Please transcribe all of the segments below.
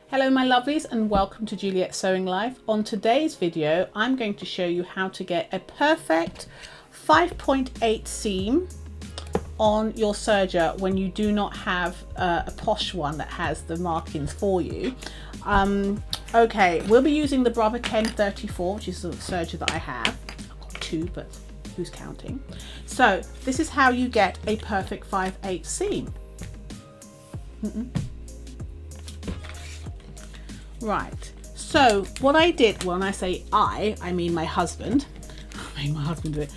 Hello my lovelies and welcome to Juliet's Sewing Life. On today's video I'm going to show you how to get a perfect 5.8 seam on your serger when you do not have a posh one that has the markings for you. Okay, we'll be using the Brother 1034, which is the serger that I have. I've got two, but who's counting? So this is how you get a perfect 5/8 seam. Right, so what I did, when I say I mean my husband. I made my husband do it.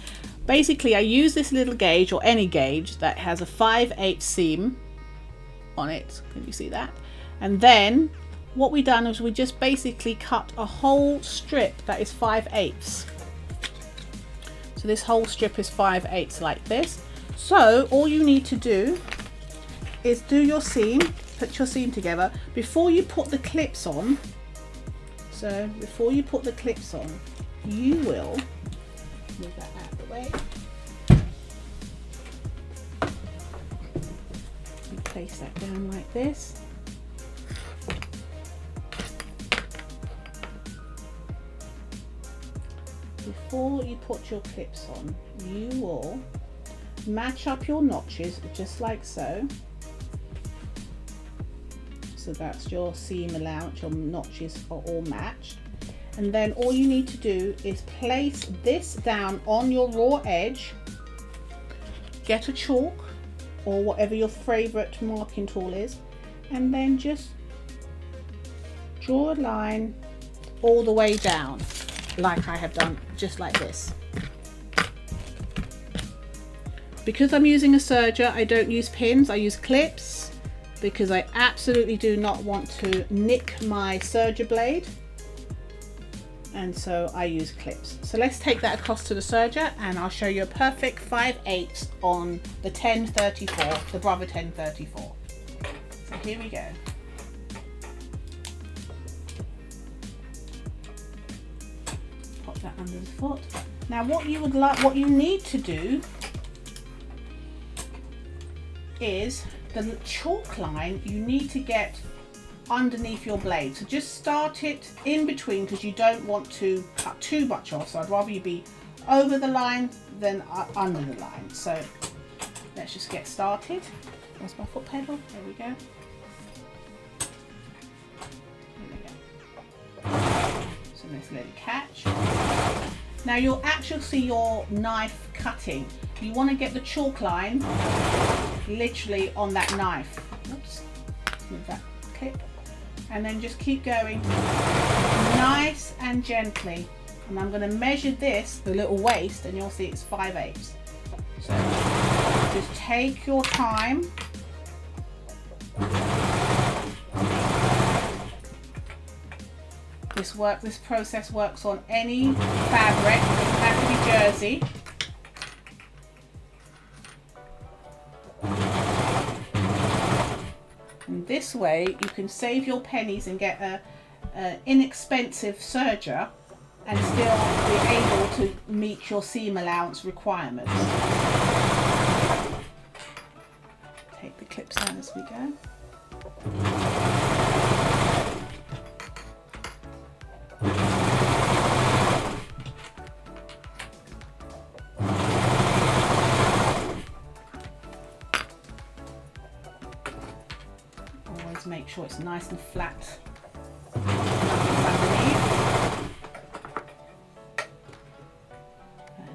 Basically, I use this little gauge, or any gauge that has a 5/8 seam on it. Can you see that? And then what we done is we just basically cut a whole strip that is 5/8. So this whole strip is 5/8 like this. So all you need to do is do your seam. Put your seam together before you put the clips on. So before you put the clips on, you will move that out of the way. You place that down like this. Before you put your clips on, you will match up your notches just like so. So that's your seam allowance, your notches are all matched. And then all you need to do is place this down on your raw edge. Get a chalk or whatever your favorite marking tool is, and then just draw a line all the way down like I have done, just like this. Because I'm using a serger, I don't use pins, I use clips, because I absolutely do not want to nick my serger blade, and so I use clips. So let's take that across to the serger and I'll show you a perfect 5/8 on the 1034, the Brother 1034. So here we go. Pop that under the foot. Now what you need to do is the chalk line you need to get underneath your blade. So just start it in between, because you don't want to cut too much off. So I'd rather you be over the line than under the line. So let's just get started. Where's my foot pedal? There we go. So let's let it catch. Now you'll actually see your knife cutting. You want to get the chalk line literally on that knife. Oops, move that clip, and then just keep going nice and gently. And I'm going to measure this, the little waist, and you'll see it's 5/8. So just take your time. This process works on any fabric. It doesn't have to be jersey. And this way you can save your pennies and get a inexpensive serger and still be able to meet your seam allowance requirements. Take the clips down as we go. Make sure it's nice and flat. Turn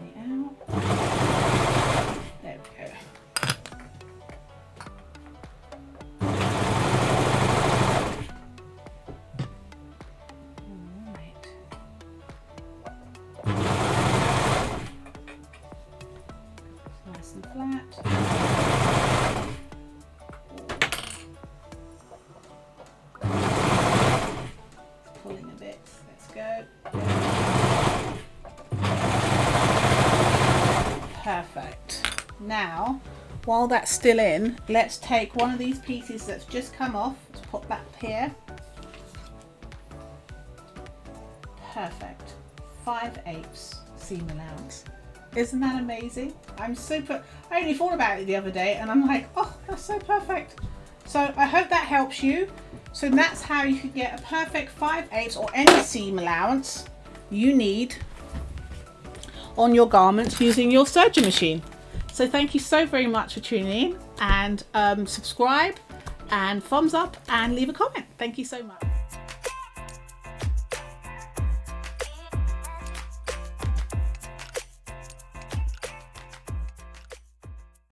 it out. There we go. Alright. Nice and flat. Perfect. Now, while that's still in, let's take one of these pieces that's just come off. Let's put that here. Perfect. 5/8 seam allowance. Isn't that amazing? I only thought about it the other day and I'm like, oh, that's so perfect. So I hope that helps you. So that's how you can get a perfect 5/8 or any seam allowance you need on your garments using your serger machine. So thank you so very much for tuning in, and subscribe and thumbs up and leave a comment. Thank you so much.